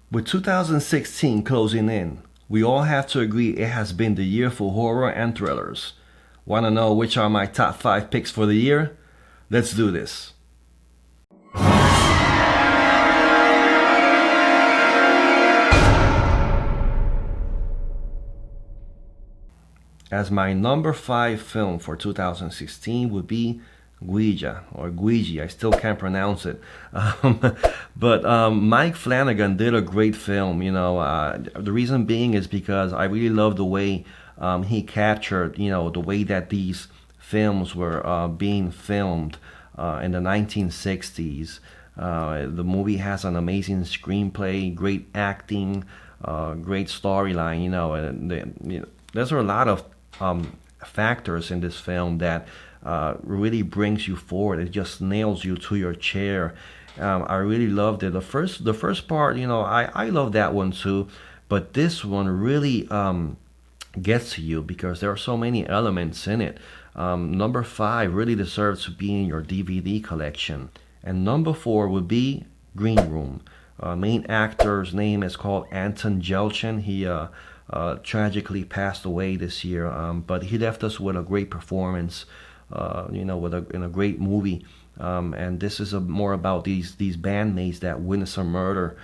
With 2016 closing in, we all have to agree it has been the year for horror and thrillers. Want to know which are my top 5 picks for the year? Let's do this. As my number 5 film for 2016 would be Ouija or Guiji. I still can't pronounce it. But Mike Flanagan did a great film. The reason being is because I really love the way he captured, the way that these films were being filmed in the 1960s. The movie has an amazing screenplay, great acting, great storyline. There's a lot of factors in this film that really brings you forward. It just nails you to your chair. I really loved it. The first part, I love that one too, but this one really gets to you because there are so many elements in it. Number 5 really deserves to be in your DVD collection, and number 4 would be Green Room. Main actor's name is called Anton Yelchin. He tragically passed away this year, but he left us with a great performance, in a great movie. And this is more about these bandmates that witness a murder.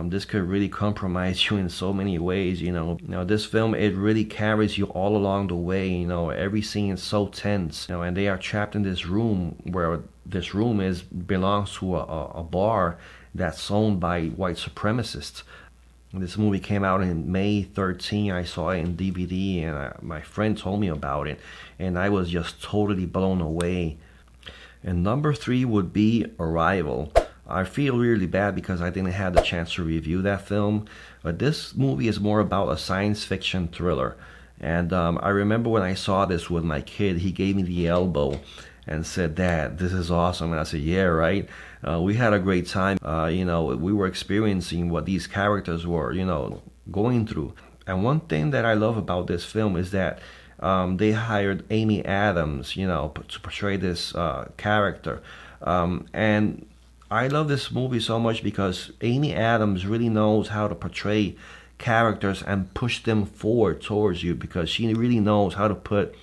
This could really compromise you in so many ways. This film, it really carries you all along the way. Every scene is so tense. And they are trapped in this room where this room belongs to a bar that's owned by white supremacists. This movie came out in May 13. I saw it in DVD, and my friend told me about it, and I was just totally blown away. And number 3 would be Arrival. I feel really bad because I didn't have the chance to review that film, but this movie is more about a science fiction thriller. And I remember when I saw this with my kid, he gave me the elbow and said, "Dad, this is awesome." And I said, "Yeah, right." We had a great time. We were experiencing what these characters were, going through. And one thing that I love about this film is that they hired Amy Adams, to portray this character. And I love this movie so much because Amy Adams really knows how to portray characters and push them forward towards you, because she really knows how to put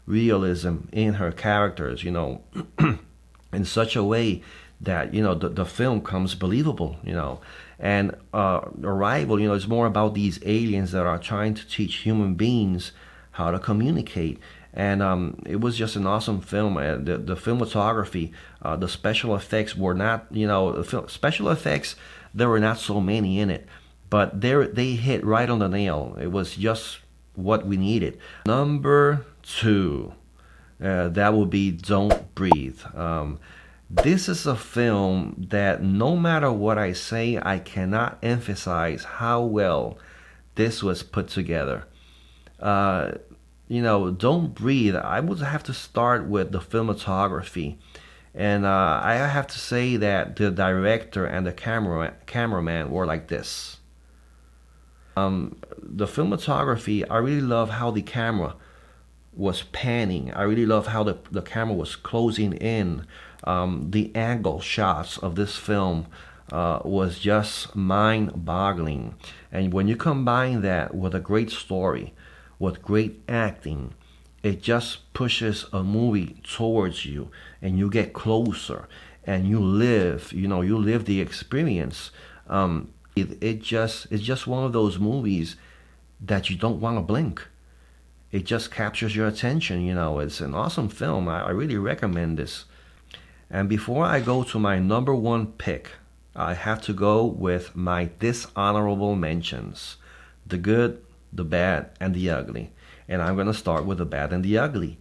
realism in her characters, in such a way that the film comes believable. And Arrival, is more about these aliens that are trying to teach human beings how to communicate. And it was just an awesome film. The filmography, the special effects were not, special effects, there were not so many in it, but they hit right on the nail. It was just what we needed. Number 2, that would be Don't Breathe. This is a film that, no matter what I say, I cannot emphasize how well this was put together. Don't Breathe, I would have to start with the filmography. And I have to say that the director and the cameraman were like this. The filmography, I really love how the camera was panning. I really love how the camera was closing in. The angle shots of this film was just mind-boggling. And when you combine that with a great story, with great acting, it just pushes a movie towards you, and you get closer, and you live the experience. It's just one of those movies that you don't want to blink. It just captures your attention. It's an awesome film. I really recommend this. And before I go to my number 1 pick, I have to go with my dishonorable mentions: the good, the bad, and the ugly. And I'm going to start with the bad and the ugly.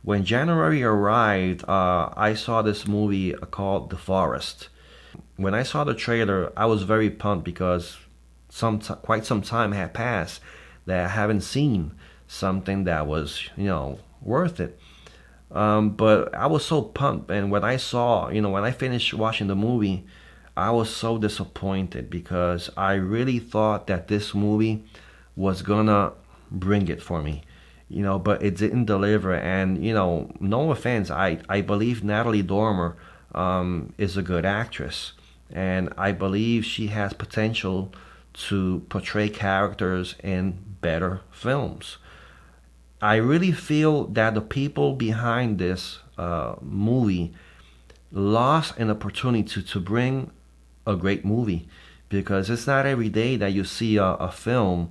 When January arrived, I saw this movie called The Forest. When I saw the trailer, I was very pumped because quite some time had passed that I haven't seen something that was, worth it. But I was so pumped, and when I finished watching the movie, I was so disappointed because I really thought that this movie was gonna bring it for me, but it didn't deliver. And no offense, I believe Natalie Dormer is a good actress, and I believe she has potential to portray characters in better films. I really feel that the people behind this movie lost an opportunity to bring a great movie, because it's not every day that you see a film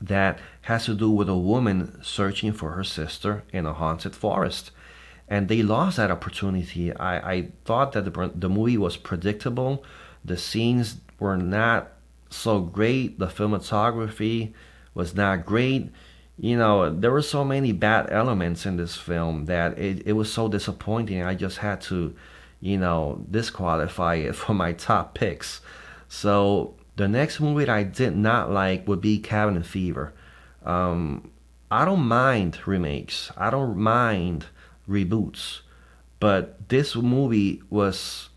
that has to do with a woman searching for her sister in a haunted forest. And they lost that opportunity. I thought that the movie was predictable. The scenes were not so great. The cinematography was not great. There were so many bad elements in this film that it was so disappointing. I just had to, disqualify it for my top picks. So the next movie that I did not like would be Cabin Fever. I don't mind remakes. I don't mind reboots. But this movie was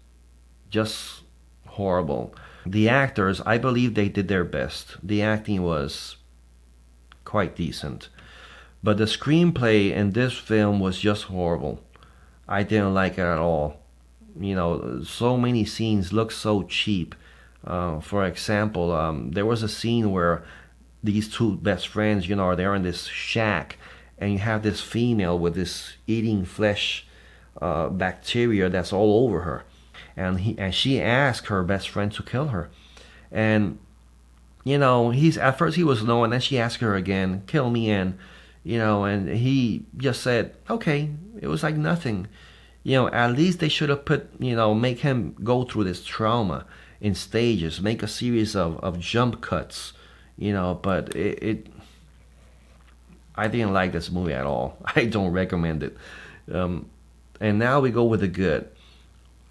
just horrible. The actors, I believe they did their best. The acting was quite decent. But the screenplay in this film was just horrible. I didn't like it at all. So many scenes look so cheap. For example, there was a scene where these two best friends, they're in this shack, and you have this female with this eating flesh bacteria that's all over her, and she asked her best friend to kill her, and he's at first he was no, and then she asked her again, kill me, and he just said okay. It was like nothing. At least they should have put, make him go through this trauma in stages, make a series of jump cuts, but I didn't like this movie at all. I don't recommend it. And now we go with the good.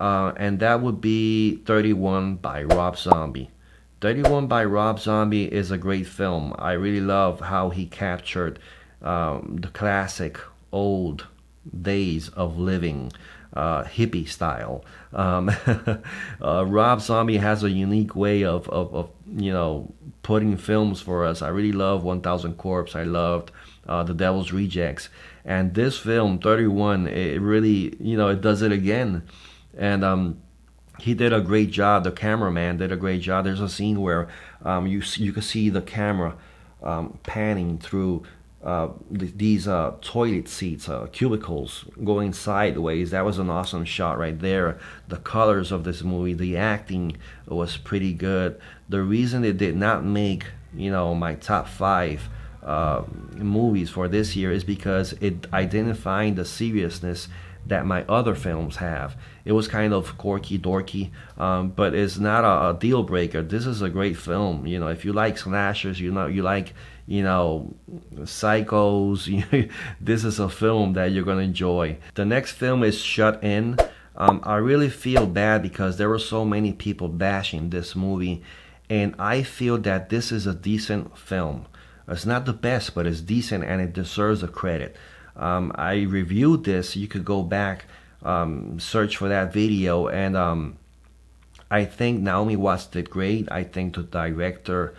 And that would be 31 by Rob Zombie. 31 by Rob Zombie is a great film. I really love how he captured the classic old days of living, hippie style. Rob Zombie has a unique way of putting films for us. I really love 1000 Corpse. I loved The Devil's Rejects, and this film 31, it really it does it again. And he did a great job. The cameraman did a great job. There's a scene where you can see the camera panning through these toilet seats, cubicles going sideways. That was an awesome shot right there. The colors of this movie, the acting was pretty good. The reason it did not make my top 5 movies for this year is because it identified the seriousness that my other films have. It was kind of quirky, dorky, but it's not a deal breaker. This is a great film. If you like slashers, you like psychos, this is a film that you're gonna enjoy. The next film is Shut In. I really feel bad because there were so many people bashing this movie, and I feel that this is a decent film. It's not the best, but it's decent and it deserves the credit. I reviewed this. You could go back, search for that video, and I think Naomi Watts did great. I think the director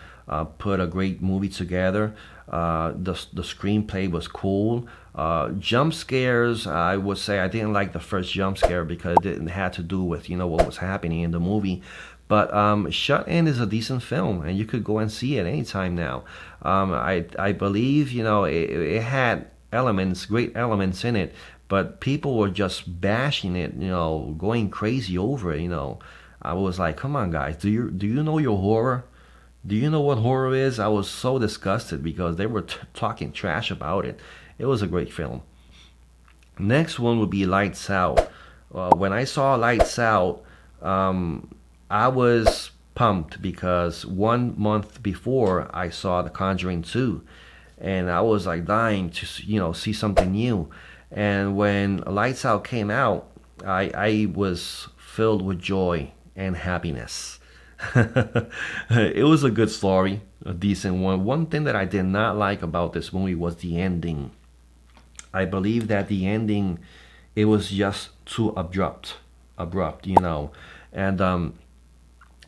put a great movie together. The screenplay was cool. Jump scares, I would say I didn't like the first jump scare because it didn't have to do with what was happening in the movie. But Shut In is a decent film, and you could go and see it anytime now. I believe it had great elements in it, but people were just bashing it, going crazy over it. I was like, come on, guys, do you know your horror? Do you know what horror is? I was so disgusted because they were talking trash about it. It was a great film. Next one would be Lights Out. When I saw Lights Out, I was pumped because 1 month before I saw The Conjuring 2, and I was like dying to see something new. And when Lights Out came out, I was filled with joy and happiness. It was a good story, a decent one. One thing that I did not like about this movie was the ending. I believe that the ending, it was just too abrupt, and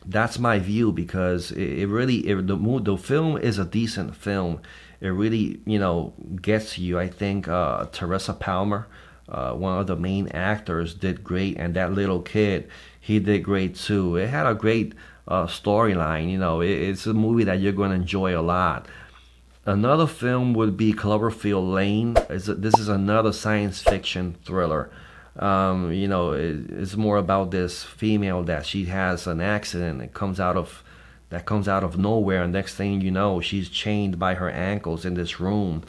that's my view, because the film is a decent film. It really gets you. I think Teresa Palmer, one of the main actors, did great, and that little kid, he did great too. It had a great storyline. It's a movie that you're going to enjoy a lot. Another film would be Cloverfield Lane. This is another science fiction thriller. It's more about this female that she has an accident. That comes out of nowhere, and next thing you know, she's chained by her ankles in this room.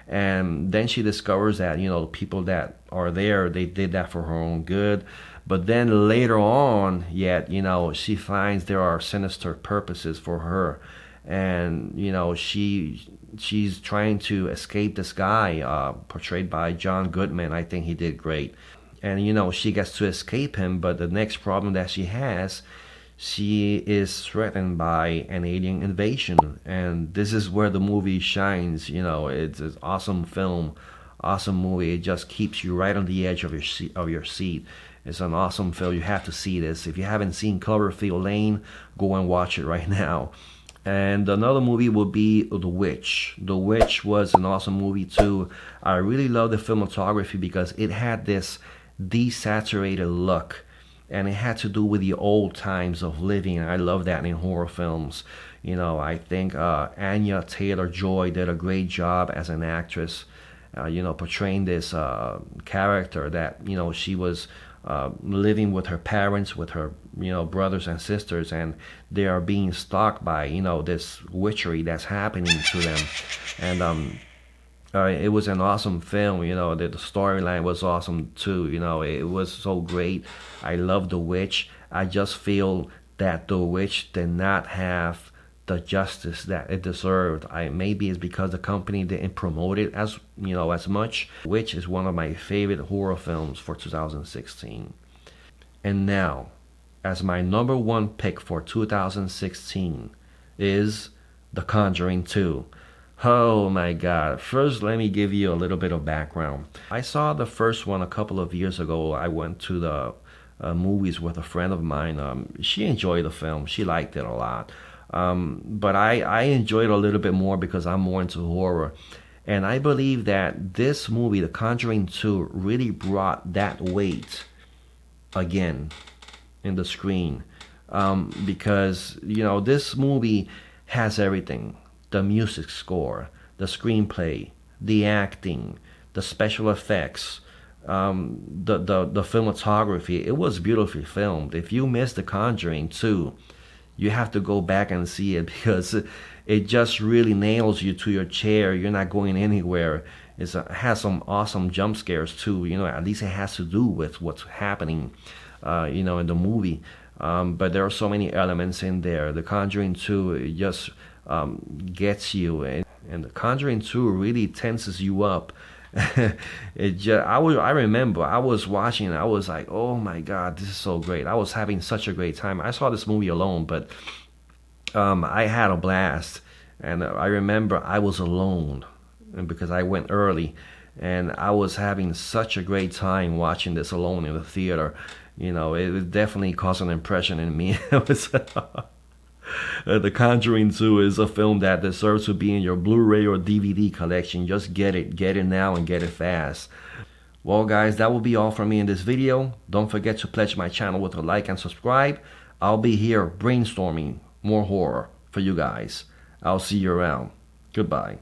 And then she discovers that the people that are there, they did that for her own good. But then later on, yet she finds there are sinister purposes for her, and she's trying to escape this guy, portrayed by John Goodman. I think he did great. And she gets to escape him, but the next problem that she is threatened by an alien invasion, and this is where the movie shines. It's an awesome film, awesome movie. It just keeps you right on the edge of your seat. It's an awesome film. You have to see this. If you haven't seen Cloverfield Lane, go and watch it right now. And another movie would be The Witch. The Witch was an awesome movie too. I really love the cinematography because it had this desaturated look, and it had to do with the old times of living. I love that in horror films. I think Anya Taylor-Joy did a great job as an actress, portraying this character that she was living with her parents, with her brothers and sisters, and they are being stalked by this witchery that's happening to them. And it was an awesome film. The storyline was awesome too. It was so great. I love The Witch. I just feel that The Witch did not have the justice that it deserved. Maybe it's because the company didn't promote it as much. Which is one of my favorite horror films for 2016. And now, as my number one pick for 2016 is The Conjuring 2. Oh my God. First, let me give you a little bit of background. I saw the first one a couple of years ago. I went to the movies with a friend of mine. She enjoyed the film. She liked it a lot. But I enjoyed it a little bit more because I'm more into horror. And I believe that this movie, The Conjuring 2, really brought that weight again in the screen. Because, this movie has everything. The music score, the screenplay, the acting, the special effects, the cinematography. It was beautifully filmed. If you missed The Conjuring 2, you have to go back and see it because it just really nails you to your chair. You're not going anywhere. It has some awesome jump scares too. At least it has to do with what's happening, in the movie. But there are so many elements in there. The Conjuring 2, it just gets you, and The Conjuring 2 really tenses you up. I remember I was watching it, I was like, oh my God, this is so great. I was having such a great time. I saw this movie alone, but I had a blast. And I remember I was alone, and because I went early, and I was having such a great time watching this alone in the theater. It definitely caused an impression in me. It was The Conjuring 2 is a film that deserves to be in your Blu-ray or DVD collection. Just get it now and get it fast. Well guys, that will be all from me in this video. Don't forget to pledge my channel with a like and subscribe. I'll be here brainstorming more horror for you guys. I'll see you around. Goodbye.